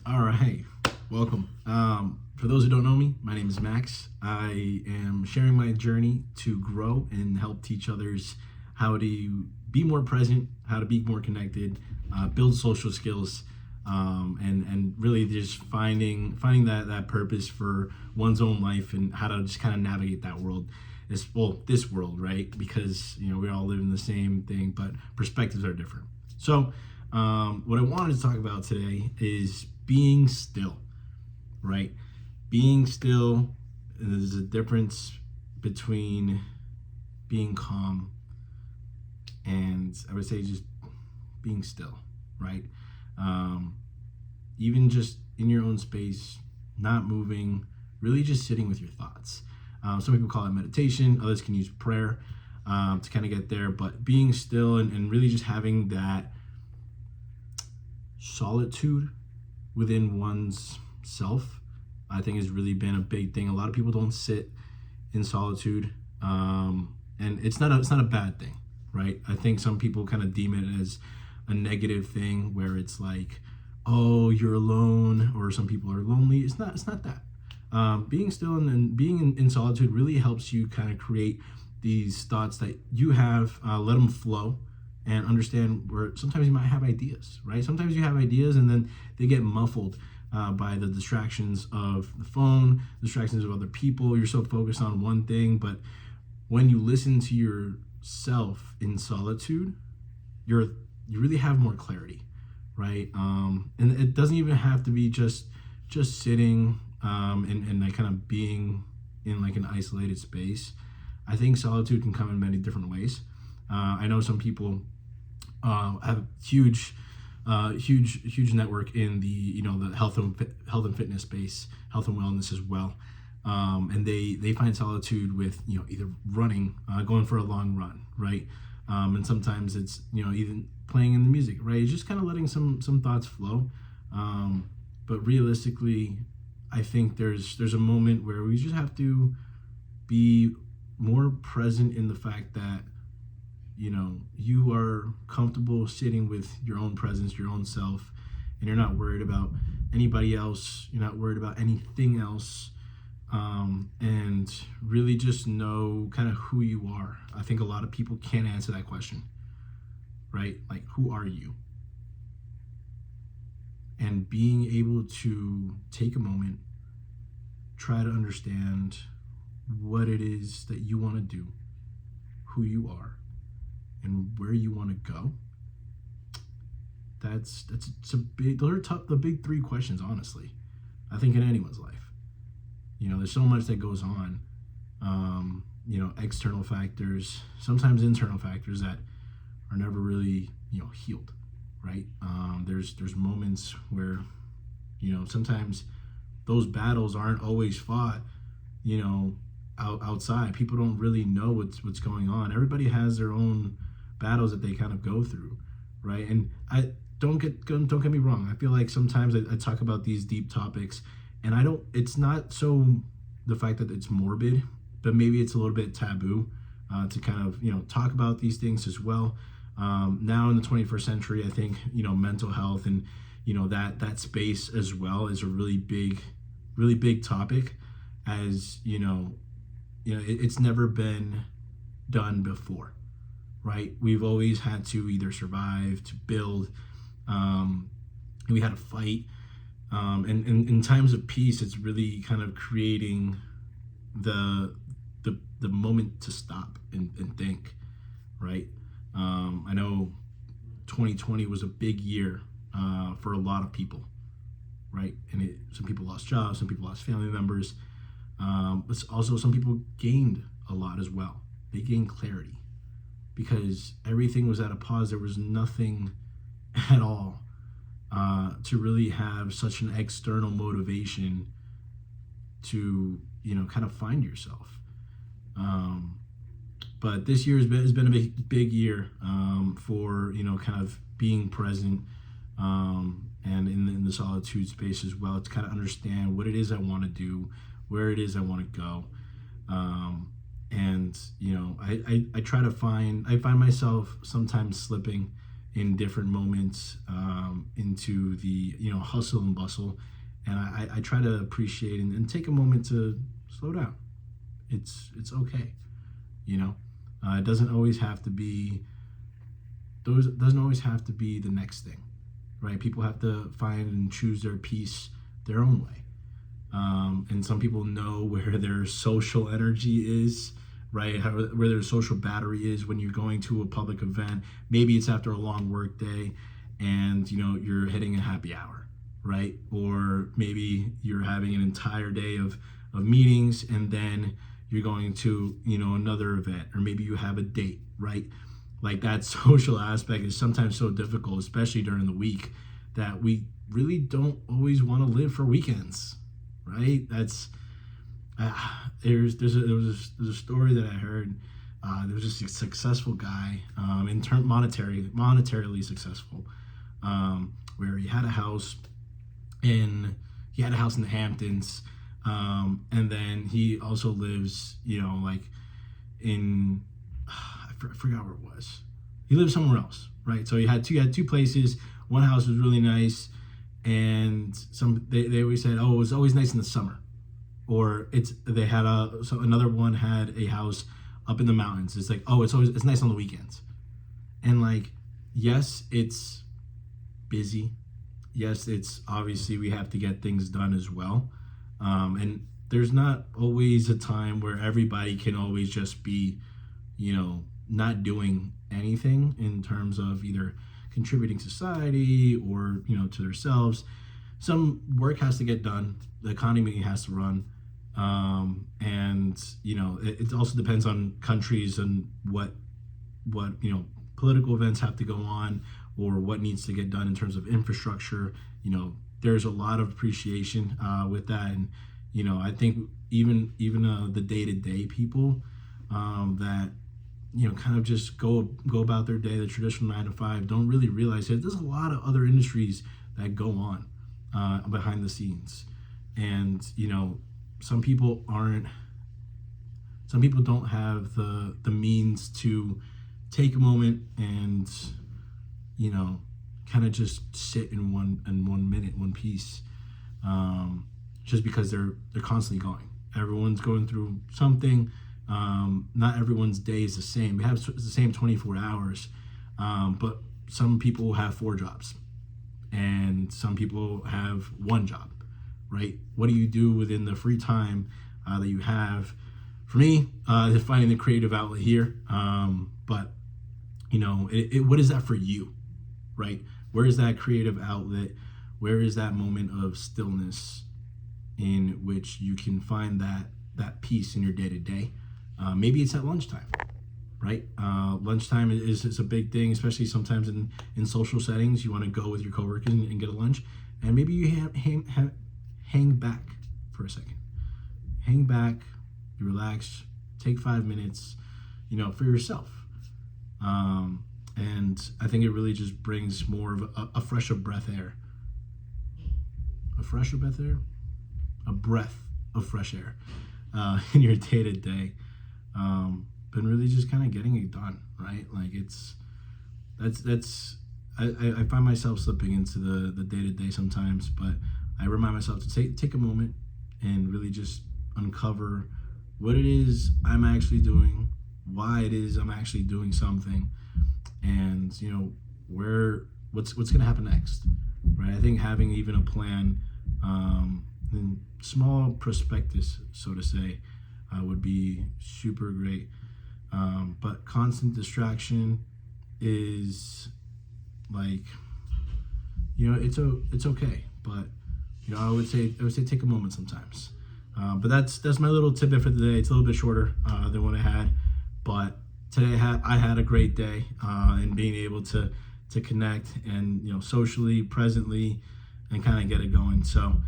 All right, welcome. For those who don't know me, my name is Max. I am sharing my journey to grow and help teach others how to be more present, how to be more connected, build social skills, and really just finding that purpose for one's own life and how to just kind of navigate that world. This world, right? Because we all live in the same thing, but perspectives are different. So, what I wanted to talk about today is being still, right? Being still, there's a difference between being calm and I would say just being still, right? Even just in your own space, not moving, really just sitting with your thoughts. Some people call it meditation, others can use prayer to kind of get there, but being still and really just having that solitude within one's self, I think has really been a big thing. A lot of people don't sit in solitude, and it's not a bad thing, right? I think some people kind of deem it as a negative thing where it's like, oh, you're alone, or some people are lonely. It's not that. Being still and being in solitude really helps you kind of create these thoughts that you have, let them flow, and understand where sometimes you might have ideas, right? Sometimes you have ideas and then they get muffled by the distractions of the phone, distractions of other people. You're so focused on one thing, but when you listen to yourself in solitude, you really have more clarity, right? And it doesn't even have to be just sitting and like kind of being in like an isolated space. I think solitude can come in many different ways. I know some people have huge network in the the health and fitness space, health and wellness as well, and they find solitude with either running, going for a long run, right, and sometimes it's even playing in the music, right, just kind of letting some thoughts flow, but realistically, I think there's a moment where we just have to be more present in the fact that you are comfortable sitting with your own presence, your own self, and you're not worried about anybody else, you're not worried about anything else, and really just know kind of who you are. I think a lot of people can't answer that question, right? Like, who are you? And being able to take a moment, try to understand what it is that you want to do, who you are, and where you want to go. It's a big. Those are the big three questions, honestly. I think in anyone's life, there's so much that goes on. External factors, sometimes internal factors that are never really healed, right? There's moments where sometimes those battles aren't always fought outside. People don't really know what's going on. Everybody has their own battles that they kind of go through, right? And I don't get me wrong, I feel like sometimes I talk about these deep topics and it's not so the fact that it's morbid, but maybe it's a little bit taboo to kind of talk about these things as well. Now in the 21st century, I think mental health and that space as well is a really big topic, as it's never been done before, right? We've always had to either survive, to build, we had to fight, and in times of peace, it's really kind of creating the moment to stop and think, right? I know 2020 was a big year for a lot of people, right? And some people lost jobs, some people lost family members, but also some people gained a lot as well. They gained clarity because everything was at a pause. There was nothing at all to really have such an external motivation to kind of find yourself. But this year has been a big year for kind of being present, and in the solitude space as well, to kind of understand what it is I want to do, where it is I want to go, and I try to find myself sometimes slipping in different moments, into the, hustle and bustle. And I try to appreciate and take a moment to slow down. It's okay, you know. It doesn't always have to be those doesn't always have to be the next thing, right? People have to find and choose their peace their own way. And some people know where their social energy is, right? Where their social battery is when you're going to a public event. Maybe it's after a long work day and, you're hitting a happy hour, right? Or maybe you're having an entire day of meetings, and then you're going to, another event, or maybe you have a date, right? Like, that social aspect is sometimes so difficult, especially during the week, that we really don't always want to live for weekends, right? That's there was a story that I heard. There was just a successful guy, in term monetarily successful, where he had a house in the Hamptons, and then he also lives, like in I forgot where it was. He lived somewhere else, right? So he had two places. One house was really nice, and they always said, oh, it was always nice in the summer, or so another one had a house up in the mountains. It's like, oh, it's nice on the weekends. And like, yes, it's busy. Yes, it's obviously we have to get things done as well. And there's not always a time where everybody can always just be, not doing anything in terms of either contributing to society or, to themselves. Some work has to get done. The economy has to run. And, it also depends on countries and what, political events have to go on, or what needs to get done in terms of infrastructure. There's a lot of appreciation with that. And, I think even the day-to-day people that, kind of just go about their day, the traditional 9 to 5, don't really realize that there's a lot of other industries that go on behind the scenes. And, some people don't have the means to take a moment and, kind of just sit in one minute, one piece, just because they're constantly going. Everyone's going through something. Not everyone's day is the same. We have the same 24 hours, but some people have 4 jobs, and some people have 1 job, right? What do you do within the free time that you have? For me, finding the creative outlet here, but what is that for you, right? Where is that creative outlet? Where is that moment of stillness in which you can find that peace in your day-to-day? Maybe it's at lunchtime, right? Lunchtime is a big thing, especially sometimes in social settings. You want to go with your coworkers and get a lunch, and maybe you hang back for a second. Hang back, you relax, take 5 minutes, for yourself. And I think it really just brings more of a fresher breath air. A fresher breath air? A breath of fresh air in your day-to-day. But really just kind of getting it done, right? Like I find myself slipping into the day-to-day sometimes, but I remind myself to take a moment and really just uncover what it is I'm actually doing, why it is I'm actually doing something, and what's going to happen next, right? I think having even a plan, and small prospectus, so to say, would be super great. But constant distraction is like, it's okay, but I would say take a moment sometimes. But that's my little tidbit for the day. It's a little bit shorter than what I had, but today I had a great day, and being able to connect and socially, presently, and kind of get it going. So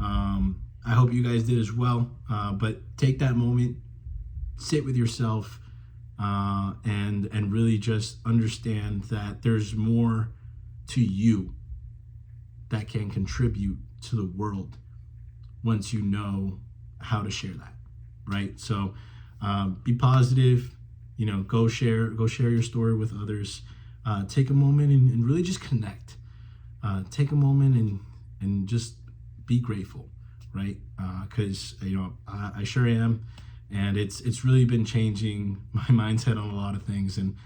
I hope you guys did as well. But take that moment, sit with yourself, and really just understand that there's more to you that can contribute to the world once you know how to share that, right? So be positive, go share your story with others. take a moment and really just connect. Take a moment and just be grateful, right? Because I sure am, and it's really been changing my mindset on a lot of things, and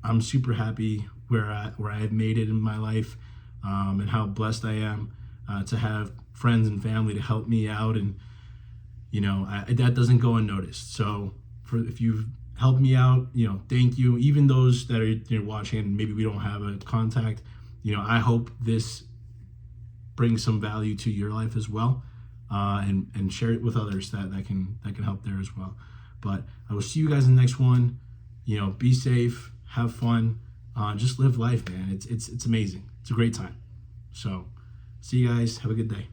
I'm super happy where I've made it in my life, and how blessed I am to have friends and family to help me out, and that doesn't go unnoticed. So if you've helped me out, thank you. Even those that are watching and maybe we don't have a contact, I hope this brings some value to your life as well, and share it with others that can help there as well. But I will see you guys in the next one. Be safe, have fun, just live life, man. It's amazing. It's a great time. So see you guys. Have a good day.